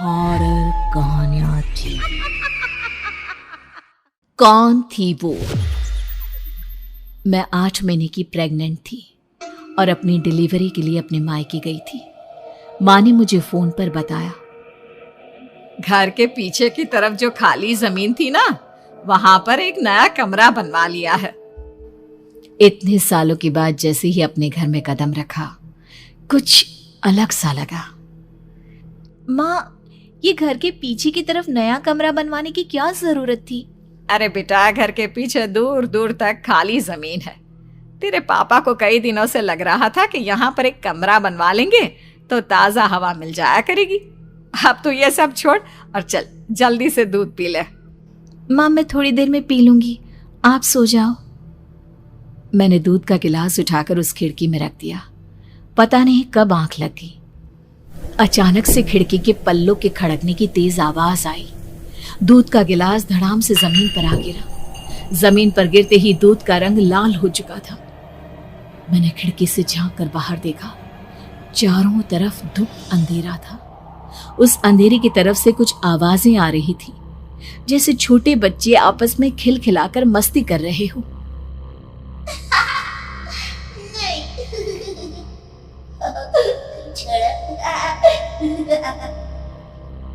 Horror कहानियां थी। कौन थी वो? मैं 8 महीने की प्रेग्नेंट थी और अपनी डिलीवरी के लिए अपने मायके गई थी। माँ ने मुझे फोन पर बताया, घर के पीछे की तरफ जो खाली जमीन थी ना, वहां पर एक नया कमरा बनवा लिया है। इतने सालों के बाद जैसे ही अपने घर में कदम रखा, कुछ अलग सा लगा। माँ, ये घर के पीछे की तरफ नया कमरा बनवाने की क्या जरूरत थी? अरे बेटा, घर के पीछे दूर दूर तक खाली जमीन है। तेरे पापा को कई दिनों से लग रहा था कि यहाँ पर एक कमरा बनवा लेंगे तो ताजा हवा मिल जाया करेगी। अब तो ये सब छोड़ और चल जल्दी से दूध पी ले। माँ, मैं थोड़ी देर में पी लूंगी, आप सो जाओ। मैंने दूध का गिलास उठाकर उस खिड़की में रख दिया। पता नहीं कब आंख लग गई। अचानक से खिड़की के पल्लों के खड़कने की तेज आवाज आई। दूध का गिलास धड़ाम से जमीन पर आ गिरा। जमीन पर गिरते ही दूध का रंग लाल हो चुका था। मैंने खिड़की से झांक कर बाहर देखा। चारों तरफ धुप अंधेरा था। उस अंधेरे की तरफ से कुछ आवाजें आ रही थी, जैसे छोटे बच्चे आपस में खिलखिलाकर मस्ती कर रहे हो।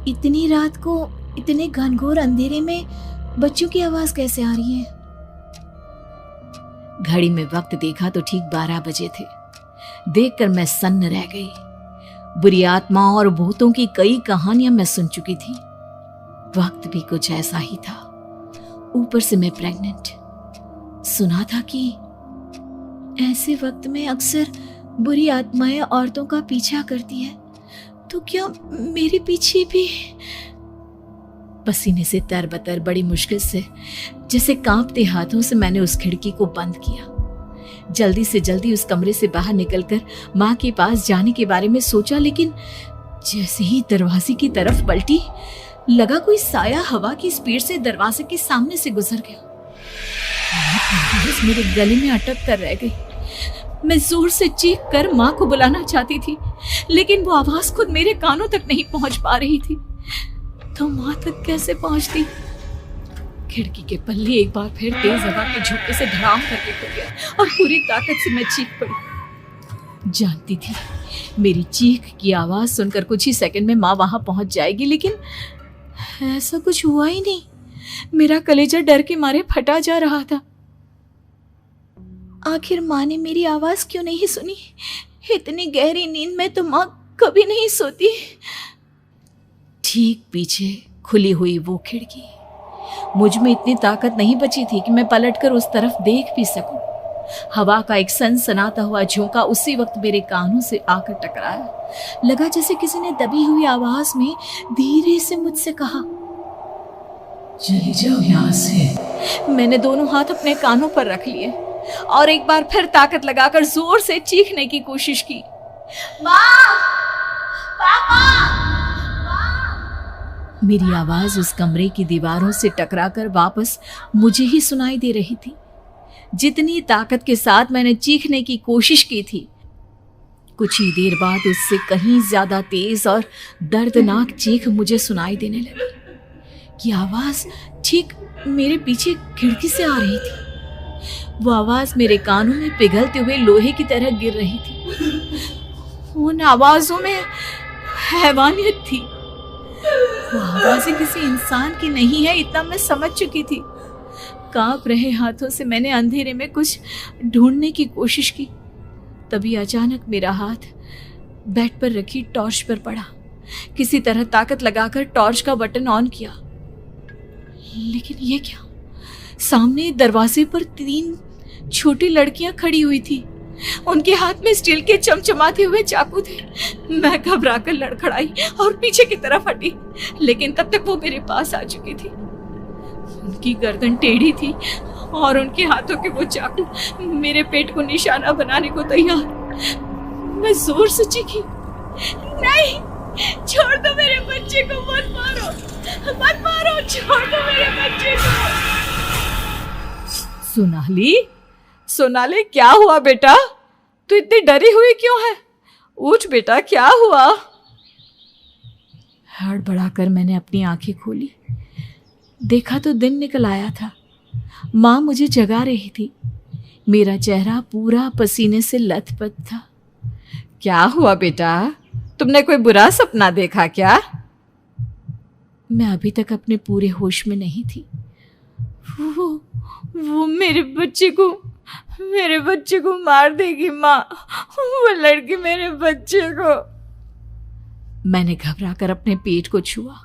इतनी रात को इतने घनघोर अंधेरे में बच्चों की आवाज कैसे आ रही है? घड़ी में वक्त देखा तो ठीक 12 बजे थे। देखकर मैं सन्न रह गई। बुरी आत्माओं और भूतों की कई कहानियां मैं सुन चुकी थी। वक्त भी कुछ ऐसा ही था। ऊपर से मैं प्रेग्नेंट। सुना था कि ऐसे वक्त में अक्सर बुरी आत्माएं औरतों का पीछा करती है, तो क्या मेरे पीछे भी? पसीने से तरबतर बड़ी मुश्किल से, जैसे कांपते हाथों से मैंने उस खिड़की को बंद किया। जल्दी से जल्दी उस कमरे से बाहर निकलकर माँ के पास जाने के बारे में सोचा, लेकिन जैसे ही दरवाजे की तरफ पलटी, लगा कोई साया हवा की स्पीड से दरवाजे के सामने से गुजर गया। मेरे गले में अटक कर रह गई। मैं जोर से चीख कर माँ को बुलाना चाहती थी, लेकिन वो आवाज खुद मेरे कानों तक नहीं पहुंच पा रही थी। तो माँ तक कैसे पहुंचती? खिड़की के पल्ले एक बार फिर तेज हवा के झोंके से धड़ाम करके खुल गया और पूरी ताकत से मैं चीख पड़ी। जानती थी मेरी चीख की आवाज सुनकर कुछ ही सेकंड में माँ वहां पहुंच जाएगी, लेकिन ऐसा कुछ हुआ ही नहीं। मेरा कलेजा डर के मारे फटा जा रहा था। आखिर माँ ने मेरी आवाज क्यों नहीं सुनी? इतनी गहरी नींद में तो माँ कभी नहीं सोती। ठीक पीछे खुली हुई वो खिड़की। मुझ में इतनी ताकत नहीं बची थी कि मैं पलटकर उस तरफ देख भी सकूं। हवा का एक सनसनाता हुआ झोंका उसी वक्त मेरे कानों से आकर टकराया। लगा जैसे किसी ने दबी हुई आवाज में धीरे से मुझसे कहा, चली जाओ यहाँ से। मैंने दोनों हाथ अपने कानों पर रख लिए और एक बार फिर ताकत लगाकर जोर से चीखने की कोशिश की। माँ! पापा! मेरी आवाज उस कमरे की दीवारों से टकराकर वापस मुझे ही सुनाई दे रही थी। जितनी ताकत के साथ मैंने चीखने की कोशिश की थी, कुछ ही देर बाद उससे कहीं ज्यादा तेज और दर्दनाक चीख मुझे सुनाई देने लगी। कि आवाज ठीक मेरे पीछे खिड़की से आ रही थी। वो आवाज मेरे कानों में पिघलते हुए लोहे की तरह गिर रही थी। उन आवाजों में हैवानियत थी। वो आवाजें किसी इंसान की नहीं है, इतना मैं समझ चुकी थी। कांप रहे हाथों से मैंने अंधेरे में कुछ ढूंढने की कोशिश की। तभी अचानक मेरा हाथ बेड पर रखी टॉर्च पर पड़ा। किसी तरह ताकत लगाकर टॉर्च का बटन ऑन किया, लेकिन ये क्या? सामने दरवाजे पर 3 छोटी लड़कियां खड़ी हुई थी। उनके हाथ में स्टील के चमचमाते हुए चाकू थे। मैं घबराकर लड़खड़ाई और पीछे की तरफ हटी, लेकिन तब तक वो मेरे पास आ चुकी थी। उनकी गर्दन टेढ़ी थी और उनके हाथों के वो चाकू मेरे पेट को निशाना बनाने को तैयार। मैं जोर से चीखी, नहीं, छोड़ दो मेरे बच्चे को, मत मारो, मत मारो, छोड़ दो मेरे बच्चे को। सोनाली, क्या हुआ बेटा? तू इतनी डरी हुई क्यों है? उठ बेटा, क्या हुआ? हड़बड़ाकर मैंने अपनी आंखें खोली। देखा तो दिन निकल आया था। माँ मुझे जगा रही थी। मेरा चेहरा पूरा पसीने से लथपथ था। क्या हुआ बेटा, तुमने कोई बुरा सपना देखा क्या? मैं अभी तक अपने पूरे होश में नहीं थी। वो मेरे बच्चे को मार देगी माँ। वो लड़की मेरे बच्चे को। मैंने घबराकर अपने पेट को छुआ।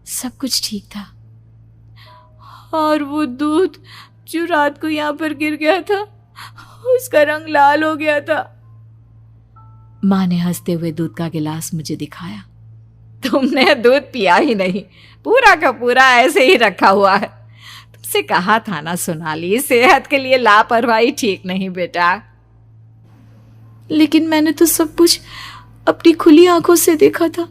सब कुछ ठीक था। और वो दूध जो रात को यहाँ पर गिर गया था, उसका रंग लाल हो गया था। माँ ने हंसते हुए दूध का गिलास मुझे दिखाया। तुमने दूध पिया ही नहीं, पूरा का पूरा ऐसे ही रखा हुआ है। तुमसे कहा था ना सोनाली, सेहत के लिए लापरवाही ठीक नहीं बेटा। लेकिन मैंने तो सब कुछ अपनी खुली आंखों से देखा था।